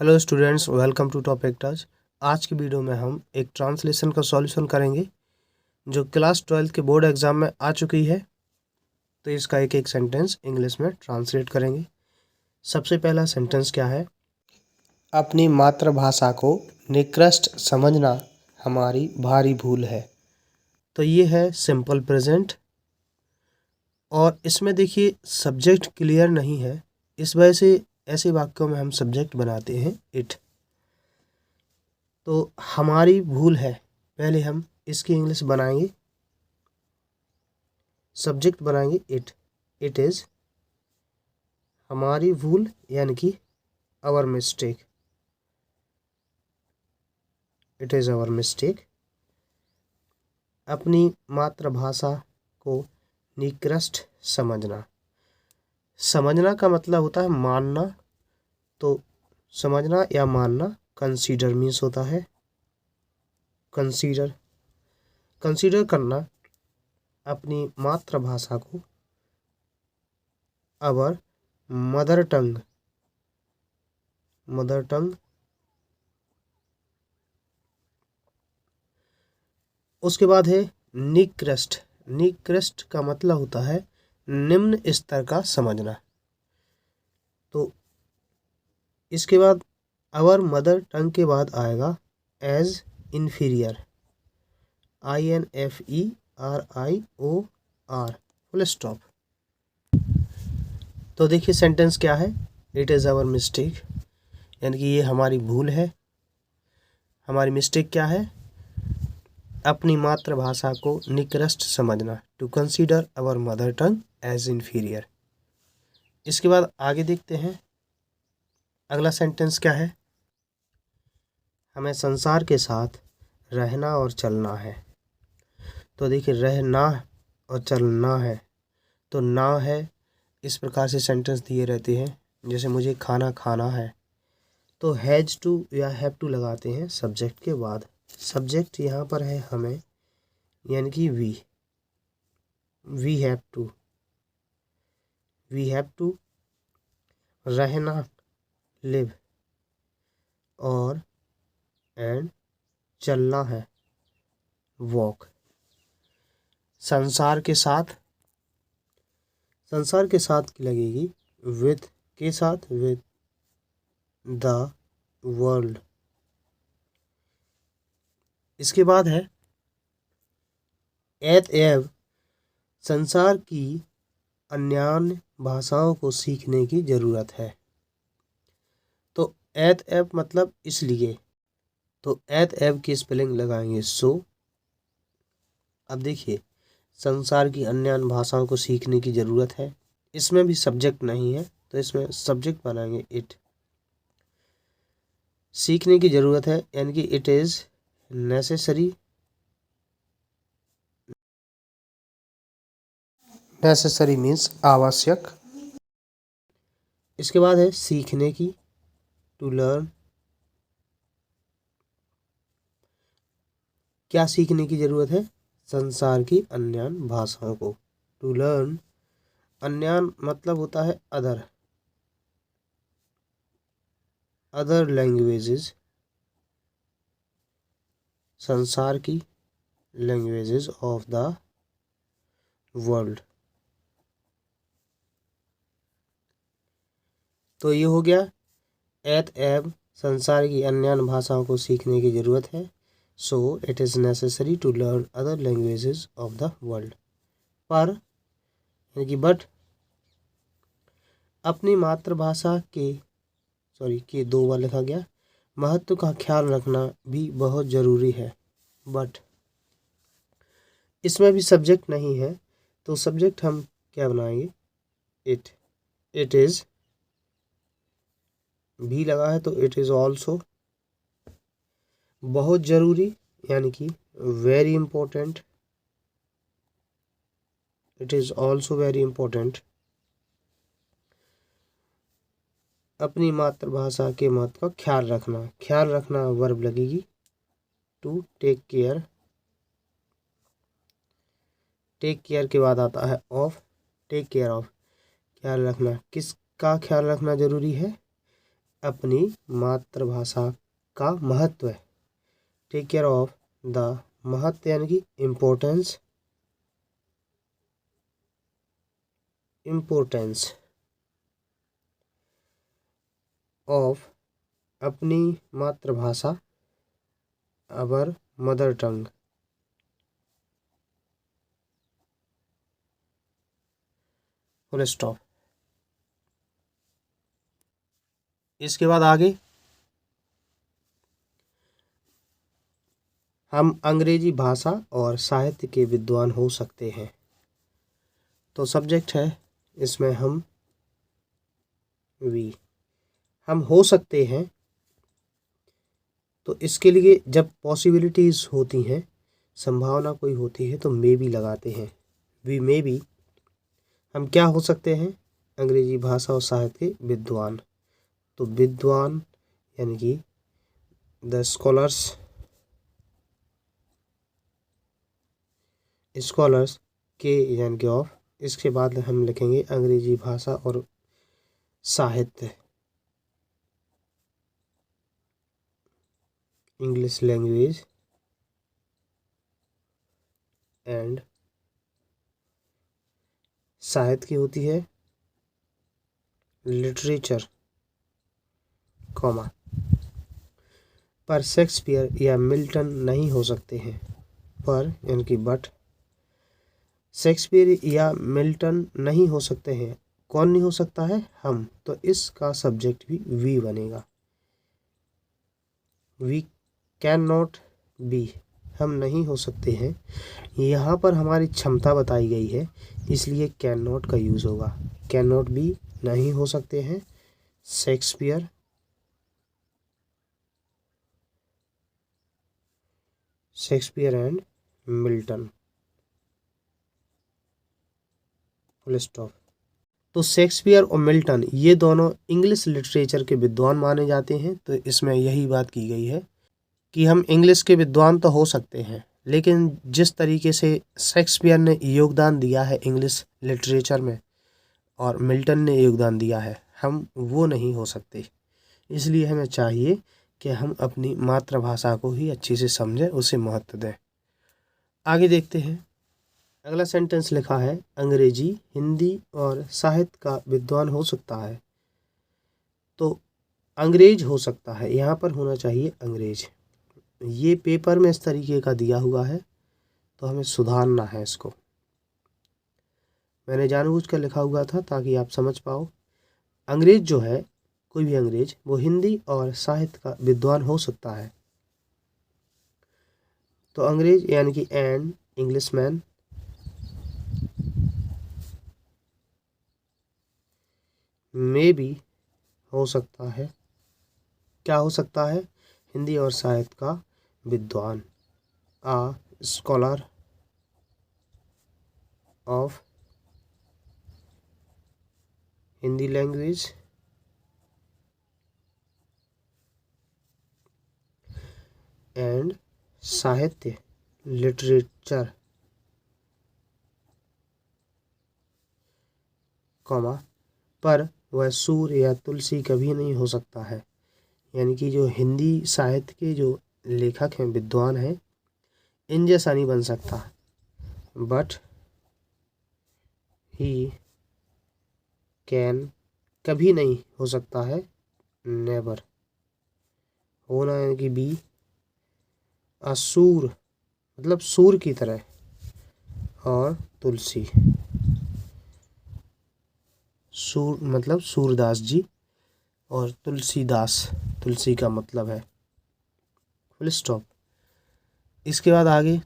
Hello students, welcome to topic touch. आज की video में हम एक ट्रांसलेशन का सॉल्यूशन करेंगे जो क्लास 12 के बोर्ड एग्जाम में आ चुकी है। तो इसका एक एक सेंटेंस इंग्लिश में ट्रांसलेट करेंगे। सबसे पहला सेंटेंस क्या है? अपनी मातृभाषा को निकृष्ट समझना हमारी भारी भूल है। तो ये है सिंपल प्रेजेंट, और इसमें देखिए सब्जेक्ट क्लियर नहीं है, इस वजह से ऐसे वाक्यों में हम सब्जेक्ट बनाते हैं इट। तो हमारी भूल है, पहले हम इसकी इंग्लिश बनाएंगे, सब्जेक्ट बनाएंगे इट। इट इज़ हमारी भूल, यानी कि our mistake. It is our mistake. अपनी मातृभाषा को निकृष्ट समझना। समझना का मतलब होता है मानना। तो समझना या मानना कंसीडर मीन्स होता है कंसीडर। कंसीडर करना अपनी मातृभाषा को, our mother tongue. Mother tongue. उसके बाद है निकृष्ट। निकृष्ट का मतलब होता है निम्न स्तर का समझना। तो इसके बाद अवर मदर टंग के बाद आएगा as inferior. INFERIOR, full stop. तो देखिए सेंटेंस क्या है? इट इज़ आवर मिस्टेक, यानी कि ये हमारी भूल है। हमारी मिस्टेक क्या है? अपनी मातृभाषा को निकृष्ट समझना, to consider our mother tongue as inferior. इसके बाद आगे देखते हैं अगला सेंटेंस क्या है। हमें संसार के साथ रहना और चलना है। तो देखिए रहना और चलना है, तो ना है, इस प्रकार से सेंटेंस दिए रहते हैं। जैसे मुझे खाना खाना है, तो हैज टू या हैव टू लगाते हैं सब्जेक्ट के बाद। सब्जेक्ट यहाँ पर है हमें, यानी कि we have to. We have to रहना, लिव, और एंड चलना है, वॉक। संसार के साथ, संसार के साथ की लगेगी विद के साथ, विद द वर्ल्ड। इसके बाद है एत एव, संसार की अन्य भाषाओं को सीखने की ज़रूरत है। तो एत एव मतलब इसलिए, तो एत एव की स्पेलिंग लगाएंगे सो। अब देखिए संसार की अन्य भाषाओं को सीखने की ज़रूरत है, इसमें भी सब्जेक्ट नहीं है, तो इसमें सब्जेक्ट बनाएंगे इट। सीखने की ज़रूरत है, यानी कि it is necessary. Necessary means आवश्यक। इसके बाद है सीखने की, टू लर्न। क्या सीखने की ज़रूरत है? संसार की अन्य भाषाओं को, टू लर्न। अन्य मतलब होता है अदर, अदर लैंग्वेजेस। संसार की लैंग्वेजेस ऑफ द वर्ल्ड। तो ये हो गया एत एव, संसार की अन्य भाषाओं को सीखने की ज़रूरत है। So it is necessary to learn other languages of the world. पर, यानी कि बट, अपनी मातृभाषा के, सॉरी के दो बार लिखा गया, महत्व का ख्याल रखना भी बहुत ज़रूरी है। बट इसमें भी सब्जेक्ट नहीं है, तो सब्जेक्ट हम क्या बनाएंगे? इट। इट इज़ भी लगा है, तो इट इज़ ऑल्सो। बहुत ज़रूरी, यानी कि very important. It is also very important. अपनी मातृभाषा के महत्व का ख्याल रखना, ख्याल रखना वर्ब लगेगी, to take care. Take care के बाद आता है ऑफ, टेक केयर ऑफ, ख्याल रखना। किसका ख्याल रखना जरूरी है? अपनी मातृभाषा का महत्व, टेक केयर ऑफ द महत्व यानी कि इम्पोर्टेंस ऑफ अपनी मातृभाषा, our mother tongue. Full stop. इसके बाद आगे हम अंग्रेजी भाषा और साहित्य के विद्वान हो सकते हैं। तो सब्जेक्ट है इसमें हम हो सकते हैं। तो इसके लिए जब पॉसिबिलिटीज होती हैं, संभावना कोई होती है, तो मे बी लगाते हैं। वी मे बी, हम क्या हो सकते हैं? अंग्रेजी भाषा और साहित्य के विद्वान। तो विद्वान यानी कि द स्कॉलर्स के यानी कि ऑफ। इसके बाद हम लिखेंगे अंग्रेजी भाषा और साहित्य, इंग्लिश लैंग्वेज एंड साहित्य की होती है लिटरेचर, कॉमा, पर शेक्सपियर या मिल्टन नहीं हो सकते हैं। पर यानी कि बट शेक्सपियर या मिल्टन नहीं हो सकते हैं। कौन नहीं हो सकता है? हम। तो इसका सब्जेक्ट भी वी बनेगा। वी कैन नॉट बी, हम नहीं हो सकते हैं। यहाँ पर हमारी क्षमता बताई गई है, इसलिए कैन नॉट का यूज़ होगा। कैन नॉट बी, नहीं हो सकते हैं Shakespeare and Milton, full stop. तो शेक्सपियर और मिल्टन ये दोनों इंग्लिश लिटरेचर के विद्वान माने जाते हैं। तो इसमें यही बात की गई है कि हम इंग्लिश के विद्वान तो हो सकते हैं, लेकिन जिस तरीके से शेक्सपियर ने योगदान दिया है इंग्लिश लिटरेचर में और मिल्टन ने योगदान दिया है, हम वो नहीं हो सकते। इसलिए हमें चाहिए कि हम अपनी मातृभाषा को ही अच्छी से समझें, उसे महत्व दें। आगे देखते हैं। अगला सेंटेंस लिखा है अंग्रेजी, हिंदी और साहित्य का विद्वान हो सकता है। तो अंग्रेज हो सकता है, यहाँ पर होना चाहिए अंग्रेज। ये पेपर में इस तरीके का दिया हुआ है, तो हमें सुधारना है इसको। मैंने जानबूझकर लिखा हुआ था ताकि आप समझ पाओ। अंग्रेज जो है, कोई भी अंग्रेज, वो हिंदी और साहित्य का विद्वान हो सकता है। तो अंग्रेज यानी कि एन इंग्लिशमैन में भी हो सकता है। क्या हो सकता है? हिंदी और साहित्य का विद्वान, a scholar of Hindi language and साहित्य लिटरेचर, कॉमा, पर वह सूर्य या तुलसी कभी नहीं हो सकता है। यानी कि जो हिंदी साहित्य के जो लेखक हैं, विद्वान हैं, इन जैसा नहीं बन सकता। बट ही कैन, कभी नहीं हो सकता है, नेवर, होना यानी कि बी, असूर मतलब सूर की तरह, और तुलसी, सूर मतलब सूरदास जी, और तुलसीदास, तुलसी का मतलब है, फुल स्टॉप। इसके बाद आगे,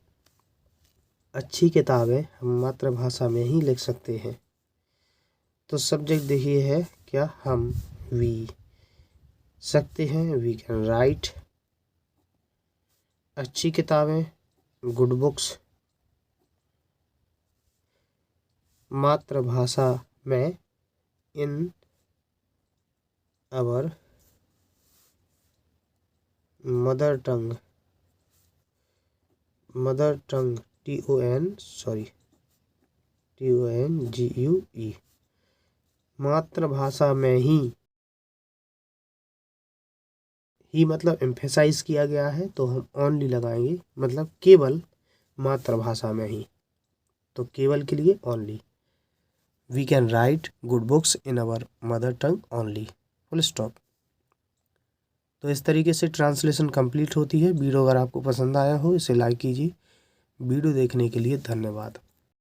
अच्छी किताबें हम मातृभाषा में ही लिख सकते हैं। तो सब्जेक्ट देखिए है क्या? हम वी सकते हैं, वी कैन राइट। अच्छी किताबें, गुड बुक्स, मातृभाषा में, इन अवर मदर टंग, TONGUE, मातृभाषा में ही ही मतलब एम्फेसाइज किया गया है, तो हम ओनली लगाएंगे, मतलब केवल मातृभाषा में ही, तो केवल के लिए only. We can write good books in our mother tongue only, full stop. तो इस तरीके से ट्रांसलेशन कंप्लीट होती है। वीडियो अगर आपको पसंद आया हो इसे लाइक कीजिए। वीडियो देखने के लिए धन्यवाद।